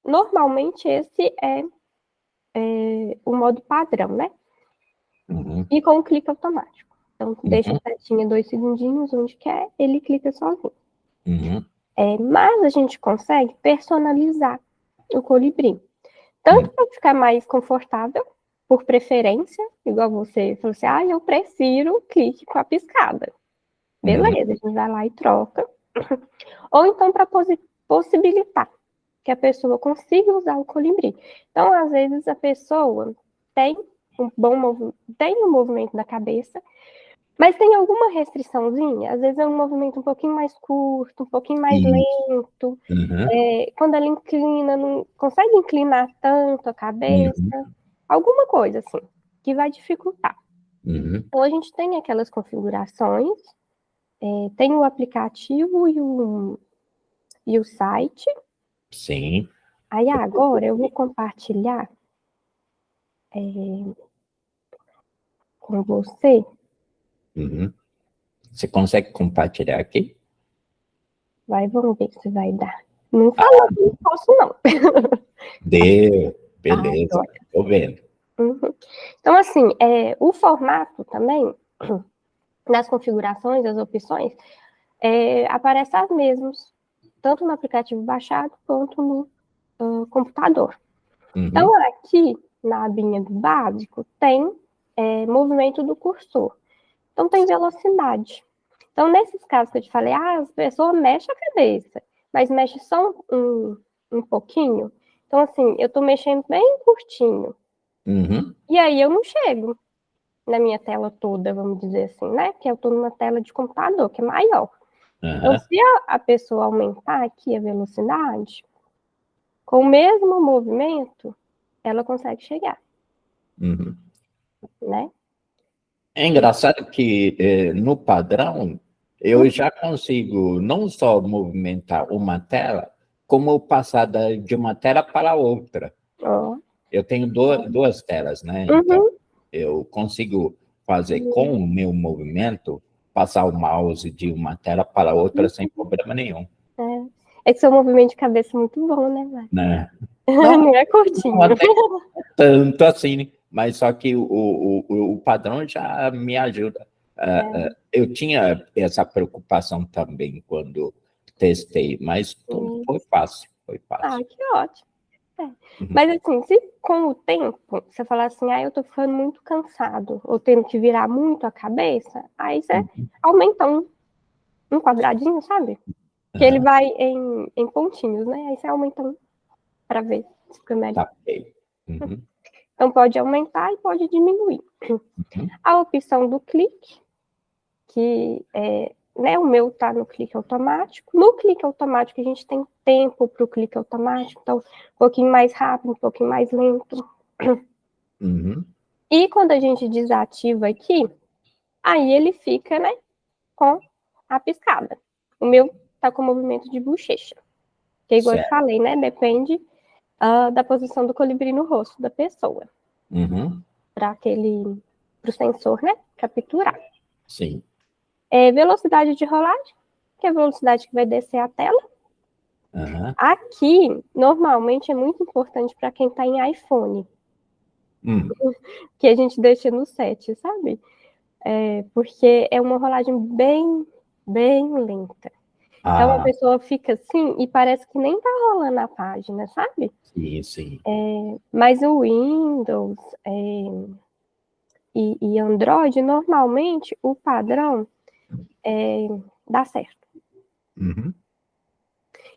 normalmente esse é o modo padrão, né? E com o clique automático. Então, deixa a setinha 2 segundinhos onde quer, ele clica sozinho. Mas a gente consegue personalizar o colibri. Tanto para ficar mais confortável, por preferência, igual você falou assim, eu prefiro o clique com a piscada. Beleza, a gente vai lá e troca. Ou então para possibilitar que a pessoa consiga usar o colibri. Então, às vezes, a pessoa tem um movimento da cabeça, mas tem alguma restriçãozinha. Às vezes é um movimento um pouquinho mais curto, um pouquinho mais lento. Quando ela inclina, não consegue inclinar tanto a cabeça. Alguma coisa, assim, que vai dificultar. Então, a gente tem aquelas configurações, tem o aplicativo e o site. Sim. Aí, agora, eu vou compartilhar com você. Você consegue compartilhar aqui? Vamos ver se vai dar. Não falou que não posso, não. Deu, beleza, tô vendo. Então, assim, o formato também, nas configurações, as opções, aparece as mesmas, tanto no aplicativo baixado, quanto no computador. Então, aqui, na abinha do básico, tem movimento do cursor. Então, tem velocidade. Então, nesses casos que eu te falei, as pessoas mexem a cabeça, mas mexe só um pouquinho. Então, assim, eu estou mexendo bem curtinho. E aí eu não chego na minha tela toda, vamos dizer assim, né? Que eu estou numa tela de computador, que é maior. Então, se a pessoa aumentar aqui a velocidade, com o mesmo movimento, ela consegue chegar. Né? É engraçado que no padrão eu já consigo não só movimentar uma tela, como passar de uma tela para outra. Eu tenho duas telas, né? Então, eu consigo fazer com o meu movimento, passar o mouse de uma tela para outra sem problema nenhum. É que seu movimento de cabeça é muito bom, né, Mari? Né? Não é curtinho. Não até tanto assim, mas só que o padrão já me ajuda. Eu tinha essa preocupação também quando testei, mas tudo foi fácil. Que ótimo. Mas assim, se com o tempo você falar assim, eu tô ficando muito cansado, ou tendo que virar muito a cabeça, aí você aumenta um quadradinho, sabe? Que ele vai em pontinhos, né? Aí você aumenta um para ver se fica melhor. Tá bem. Então pode aumentar e pode diminuir. A opção do clique, que o meu tá no clique automático. No clique automático a gente tem tempo para o clique automático, então um pouquinho mais rápido, um pouquinho mais lento. E quando a gente desativa aqui, aí ele fica, né, com a piscada. O meu tá com movimento de bochecha. Que é igual eu falei, né, depende da posição do colibri no rosto da pessoa. Para o sensor, né, capturar. Sim. Velocidade de rolagem, que é a velocidade que vai descer a tela. Aqui, normalmente, é muito importante para quem está em iPhone. Que a gente deixa no 7, sabe? Porque é uma rolagem bem, bem lenta. Então, a pessoa fica assim e parece que nem tá rolando a página, sabe? Sim. Mas o Windows e Android, normalmente, o padrão dá certo.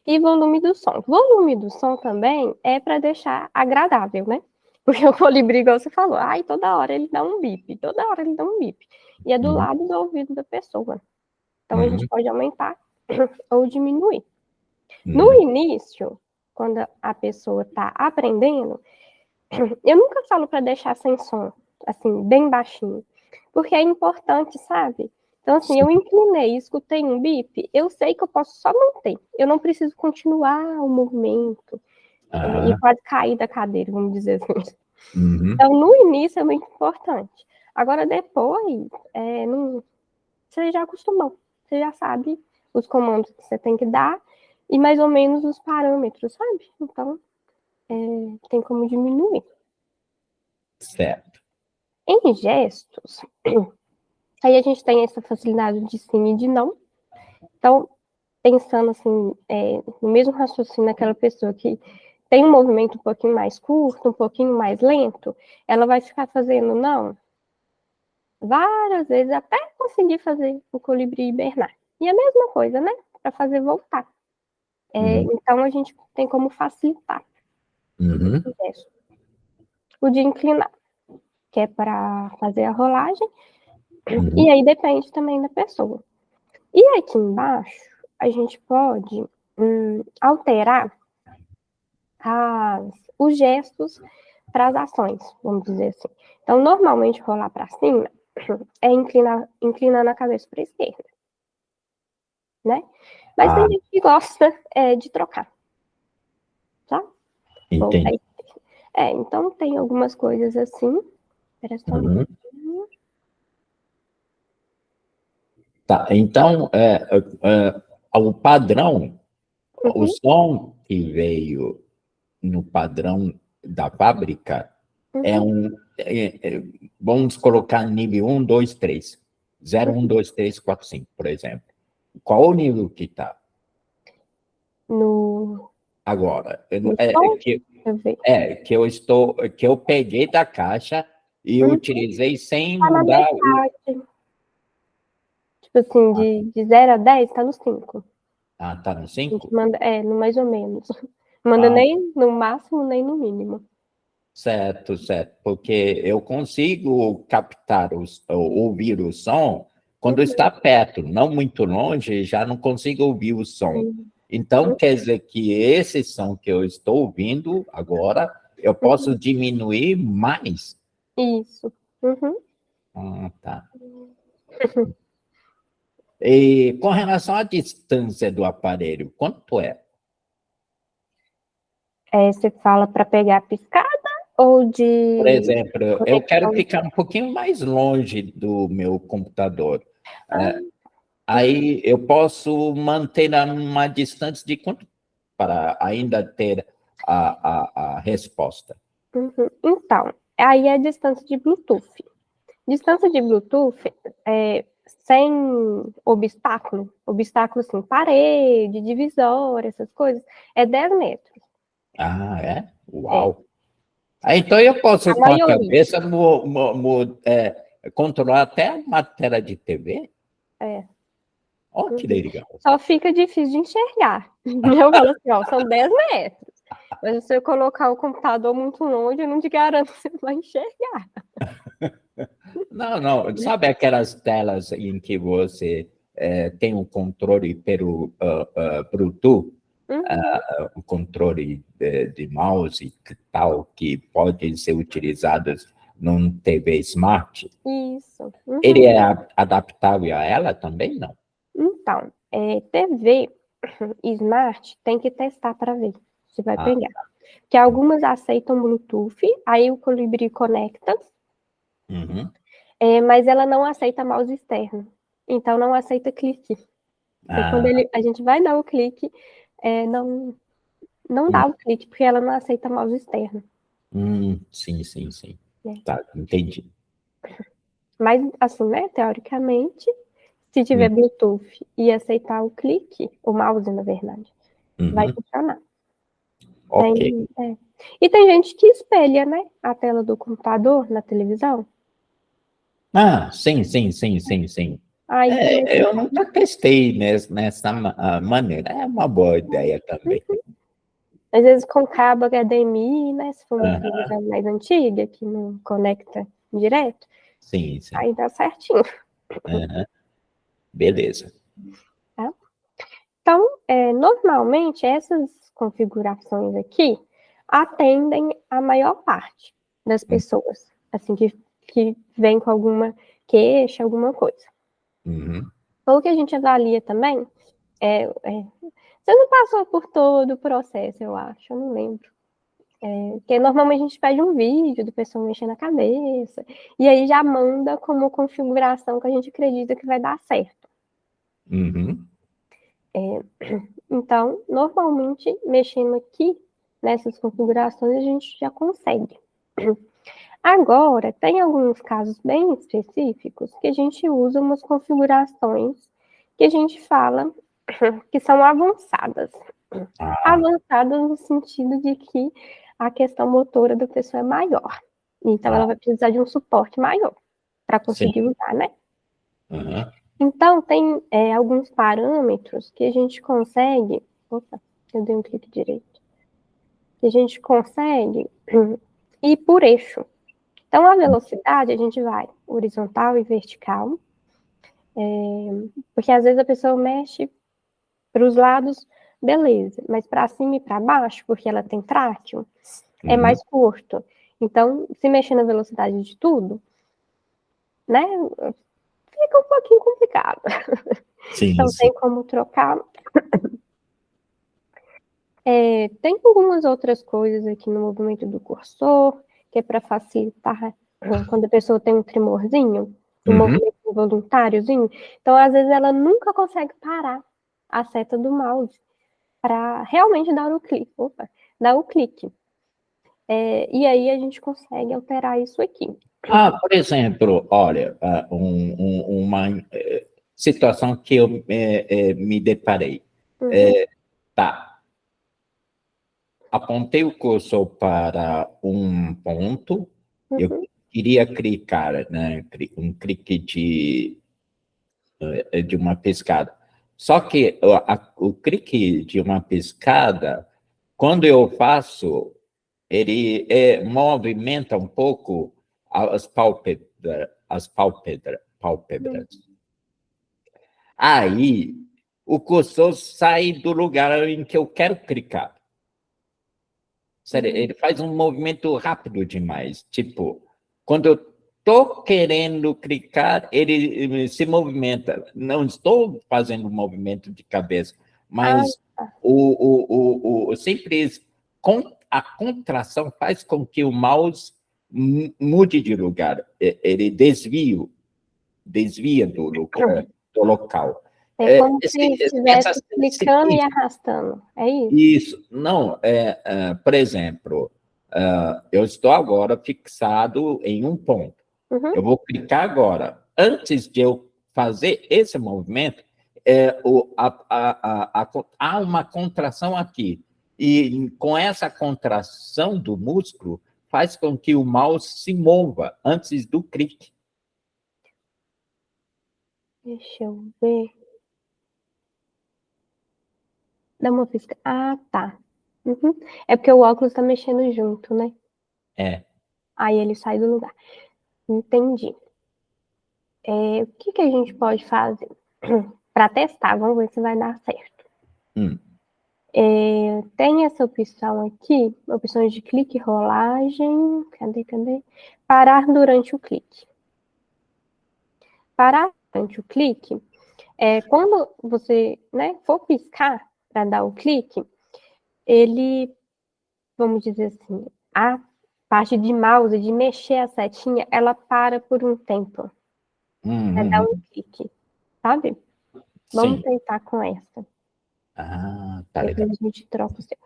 E volume do som. Volume do som também é para deixar agradável, né? Porque o colibri, igual você falou, toda hora ele dá um bip, toda hora ele dá um bip. E é do lado do ouvido da pessoa. Então, a gente pode aumentar ou diminuir. No início, quando a pessoa está aprendendo, eu nunca falo para deixar sem som, assim, bem baixinho. Porque é importante, sabe? Então, assim, eu inclinei, escutei um bip, eu sei que eu posso só manter. Eu não preciso continuar o movimento e quase cair da cadeira, vamos dizer assim. Então, no início é muito importante. Agora, depois, você já acostumou. Você já sabe os comandos que você tem que dar e mais ou menos os parâmetros, sabe? Então, tem como diminuir. Certo. Em gestos, aí a gente tem essa facilidade de sim e de não. Então, pensando assim, no mesmo raciocínio daquela pessoa que tem um movimento um pouquinho mais curto, um pouquinho mais lento, ela vai ficar fazendo não várias vezes até conseguir fazer o colibri hibernar. E a mesma coisa, né? Para fazer voltar. Então, a gente tem como facilitar o gesto. O de inclinar, que é para fazer a rolagem, e aí depende também da pessoa. E aqui embaixo, a gente pode alterar os gestos para as ações, vamos dizer assim. Então, normalmente, rolar para cima é inclinando a cabeça para a esquerda, né? Mas tem gente que gosta de trocar, tá? Entendi. Então, tem algumas coisas assim. Espera só um pouquinho. Tá, então, o padrão, o som que veio no padrão da fábrica vamos colocar nível 1, 2, 3. 0, 1, 2, 3, 4, 5, por exemplo. Qual o nível que está? Agora, que eu peguei da caixa e utilizei sem mudar o... Tipo assim, de 0 a 10, tá no 5. Tá no 5? No mais ou menos. Não manda nem no máximo, nem no mínimo. Certo, porque eu consigo captar, ouvir o som quando está perto, não muito longe, já não consigo ouvir o som. Então, quer dizer que esse som que eu estou ouvindo agora, eu posso diminuir mais? Isso. Tá. E com relação à distância do aparelho, quanto é? Você fala para pegar a piscada ou de... Por exemplo, eu quero ficar um pouquinho mais longe do meu computador. Aí eu posso manter uma distância de quanto para ainda ter a resposta? Então, aí é a distância de Bluetooth. Distância de Bluetooth sem obstáculo assim, parede, divisória, essas coisas, é 10 metros. É? Uau! Então eu posso, com a cabeça, controlar até uma tela de TV? Olha que legal. Só fica difícil de enxergar. Eu falo assim, são 10 metros. Mas se você colocar o computador muito longe, eu não te garanto que você vai enxergar. Não. Sabe aquelas telas em que você tem um controle pelo Bluetooth? O controle de mouse e tal, que podem ser utilizados num TV Smart? Isso. Ele é adaptável a ela também, não? Então, TV Smart tem que testar para ver se vai pegar. Porque algumas aceitam Bluetooth, aí o Colibri conecta, mas ela não aceita mouse externo. Então, não aceita clique. Então, quando a gente vai dar o clique, não dá o clique, porque ela não aceita mouse externo. Sim. Tá, entendi. Mas, assim, né, teoricamente, se tiver Bluetooth e aceitar o clique, o mouse, na verdade, vai funcionar. Ok. E tem gente que espelha, né, a tela do computador na televisão. Sim. Eu nunca testei nessa maneira. É uma boa ideia também. Às vezes com cabo HDMI, né, se for uma televisão mais antiga, que não conecta direto, Sim. aí dá certinho. Beleza. Tá? Então, normalmente, essas configurações aqui atendem a maior parte das pessoas, assim, que vem com alguma queixa, alguma coisa. O que a gente avalia também você não passou por todo o processo, eu acho, eu não lembro. Porque normalmente a gente pede um vídeo do pessoal mexendo a cabeça, e aí já manda como configuração que a gente acredita que vai dar certo. Então, normalmente, mexendo aqui, nessas configurações a gente já consegue. Agora, tem alguns casos bem específicos que a gente usa umas configurações que a gente fala que são avançadas. Avançadas no sentido de que a questão motora da pessoa é maior. Então, ela vai precisar de um suporte maior para conseguir usar, né? Uhum. Então, tem alguns parâmetros que a gente consegue... Opa, eu dei um clique direito. Que a gente consegue ir por eixo. Então, a velocidade, a gente vai horizontal e vertical. Porque, às vezes, a pessoa mexe para os lados, beleza. Mas para cima e para baixo, porque ela tem tráqueo, é mais curto. Então, se mexer na velocidade de tudo, né, fica um pouquinho complicado. Sim, Então, tem como trocar. Tem algumas outras coisas aqui no movimento do cursor, que é para facilitar quando a pessoa tem um tremorzinho, um movimento involuntáriozinho. Então, às vezes, ela nunca consegue parar a seta do mouse para realmente dar o clique. Dar o clique. E aí a gente consegue alterar isso aqui. Por exemplo, olha, uma situação que eu me deparei. Tá. Apontei o cursor para um ponto, eu queria clicar, né, um clique de uma piscada. Só que o clique de uma piscada, quando eu faço, ele movimenta um pouco as pálpebras. Aí, o cursor sai do lugar em que eu quero clicar. Sério, ele faz um movimento rápido demais. Tipo, quando eu estou querendo clicar, ele se movimenta. Não estou fazendo um movimento de cabeça, mas o simples a contração faz com que o mouse mude de lugar. Ele desvia do local. É como se estivesse clicando e arrastando, é isso? Isso. Não, por exemplo, eu estou agora fixado em um ponto. Eu vou clicar agora. Antes de eu fazer esse movimento, há uma contração aqui. E com essa contração do músculo, faz com que o mouse se mova antes do clique. Deixa eu ver. Dá uma pisca. Tá. É porque o óculos tá mexendo junto, né? Aí ele sai do lugar. Entendi. O que a gente pode fazer? Para testar, vamos ver se vai dar certo. Tem essa opção aqui, opções de clique e rolagem. Cadê? Parar durante o clique. Parar durante o clique, quando você, né, for piscar para dar o clique, ele, vamos dizer assim, a parte de mouse, de mexer a setinha, ela para por um tempo para dar um clique, sabe? Vamos tentar com essa. Tá legal. Depois a gente troca o seu.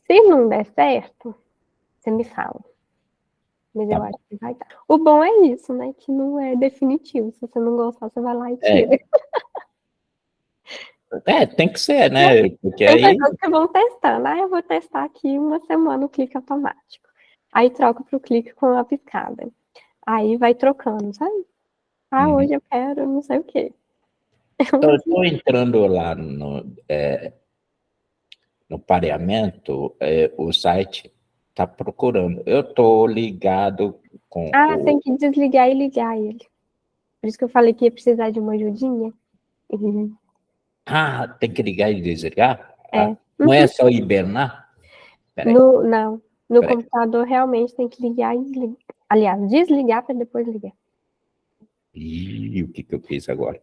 Se não der certo, você me fala. Mas eu acho que vai dar. O bom é isso, né? Que não é definitivo. Se você não gostar, você vai lá e tira. Tem que ser, né? Porque Tem aí... pessoas que vão testando. Eu vou testar aqui uma semana o clique automático. Aí troca para o clique com a piscada. Aí vai trocando, sabe? Hoje eu quero não sei o quê. Eu estou entrando lá no pareamento, o site está procurando. Eu estou ligado com Tem que desligar e ligar ele. Por isso que eu falei que ia precisar de uma ajudinha. tem que ligar e desligar? É. Não é só hibernar? Não. No computador realmente tem que ligar e desligar. Aliás, desligar para depois ligar. Ih, o que eu fiz agora?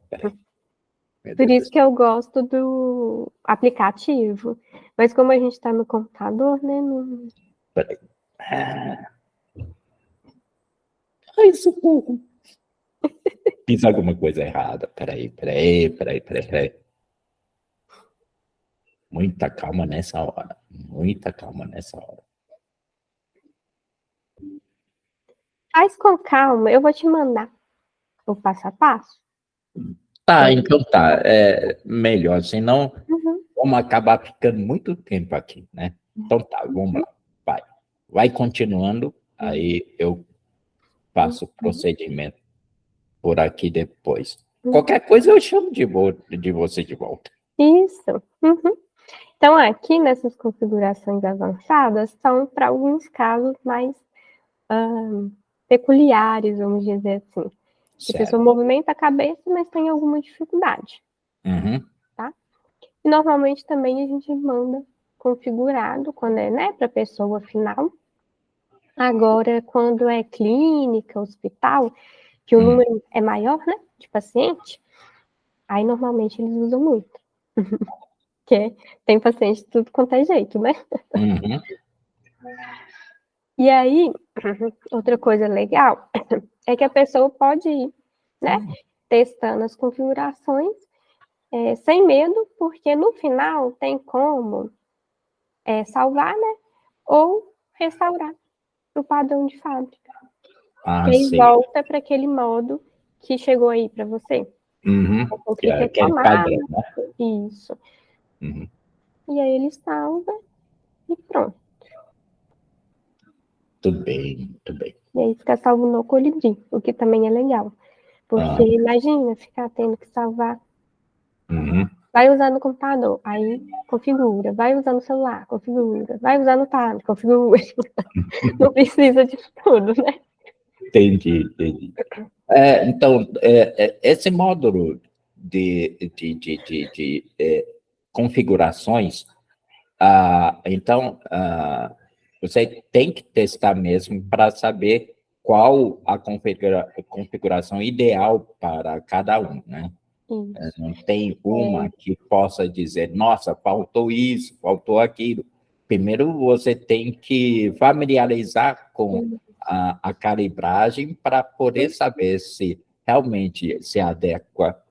Por isso que eu gosto do aplicativo. Mas como a gente está no computador, né? Não... Peraí. Ai, socorro. Fiz alguma coisa errada. Peraí. Muita calma nessa hora. Muita calma nessa hora. Faz com calma, eu vou te mandar o passo a passo. Tá, então tá. É melhor, senão vamos acabar ficando muito tempo aqui, né? Então tá, vamos lá. Vai continuando, aí eu faço o procedimento por aqui depois. Qualquer coisa eu chamo de você de volta. Isso. Então, aqui nessas configurações avançadas, são para alguns casos mais peculiares, vamos dizer assim. Que a pessoa movimenta a cabeça, mas tem alguma dificuldade. Tá? E normalmente também a gente manda configurado, quando é, né, para a pessoa final. Agora, quando é clínica, hospital, que o número é maior, né, de paciente, aí normalmente eles usam muito. Porque tem paciente de tudo quanto é jeito, né? E aí, outra coisa legal é que a pessoa pode ir, né, testando as configurações sem medo, porque no final tem como salvar, né, ou restaurar o padrão de fábrica. E aí volta para aquele modo que chegou aí para você. Que é aquele padrão, né? Isso. E aí ele salva e pronto. Tudo bem, muito bem. E aí fica salvo no Colibri, o que também é legal. Porque imagina ficar tendo que salvar. Vai usar no computador, aí configura. Vai usar no celular, configura. Vai usar no tablet, configura. Não precisa de tudo, né? Entendi. Então, esse módulo de configurações, então, você tem que testar mesmo para saber qual a configuração ideal para cada um, né? Não tem uma que possa dizer, nossa, faltou isso, faltou aquilo. Primeiro, você tem que familiarizar com a calibragem para poder saber se realmente se adequa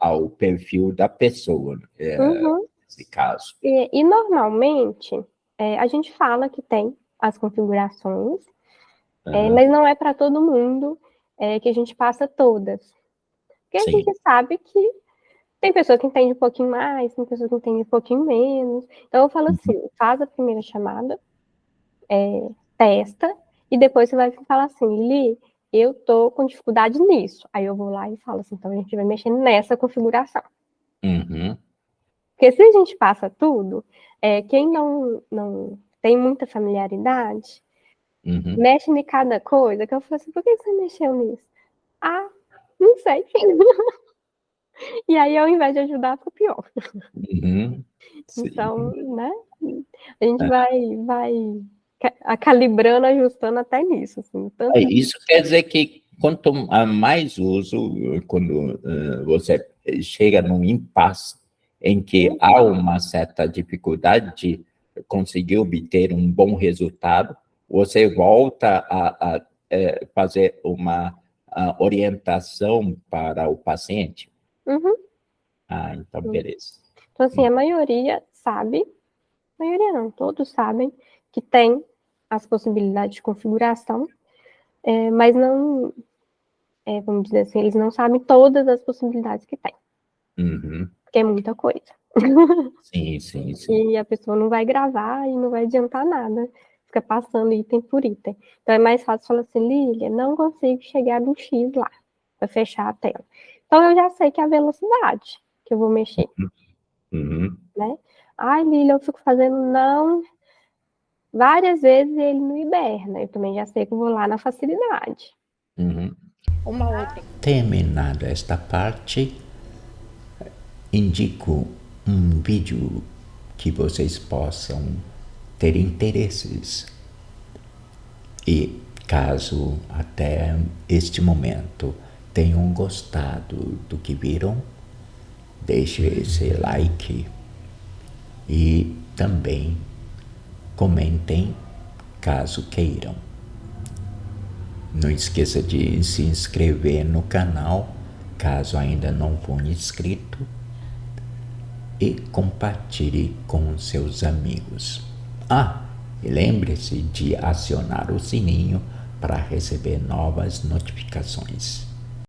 ao perfil da pessoa, nesse caso. E normalmente, a gente fala que tem as configurações, mas não é para todo mundo que a gente passa todas. Porque a gente sabe que tem pessoa que entende um pouquinho mais, tem pessoa que entende um pouquinho menos. Então, eu falo assim, faz a primeira chamada, testa, e depois você vai falar assim, Li, eu tô com dificuldade nisso. Aí eu vou lá e falo assim, então a gente vai mexer nessa configuração. Porque se a gente passa tudo, quem não tem muita familiaridade, mexe em cada coisa, que eu falo assim, por que você mexeu nisso? Ah, não sei. E aí, ao invés de ajudar, fica pior. Então, né? A gente vai calibrando, ajustando até nisso. Assim, Isso quer dizer que quanto mais uso, quando você chega num impasse em que há uma certa dificuldade de conseguir obter um bom resultado, você volta a fazer uma orientação para o paciente? Então, beleza. Então, assim, a maioria sabe, maioria não, todos sabem que tem as possibilidades de configuração, mas não, vamos dizer assim, eles não sabem todas as possibilidades que tem. Porque é muita coisa. Sim. E a pessoa não vai gravar e não vai adiantar nada. Fica passando item por item. Então é mais fácil falar assim, Lília, não consigo chegar no X lá, para fechar a tela. Então eu já sei que é a velocidade que eu vou mexer. Né? Ai, Lília, eu fico fazendo não várias vezes e ele não hiberna. Eu também já sei que eu vou lá na facilidade. Uma outra. Terminada esta parte, indico um vídeo que vocês possam ter interesses. E caso até este momento tenham gostado do que viram, deixe esse like e também comentem caso queiram. Não esqueça de se inscrever no canal caso ainda não for inscrito e compartilhe com seus amigos. E lembre-se de acionar o sininho para receber novas notificações.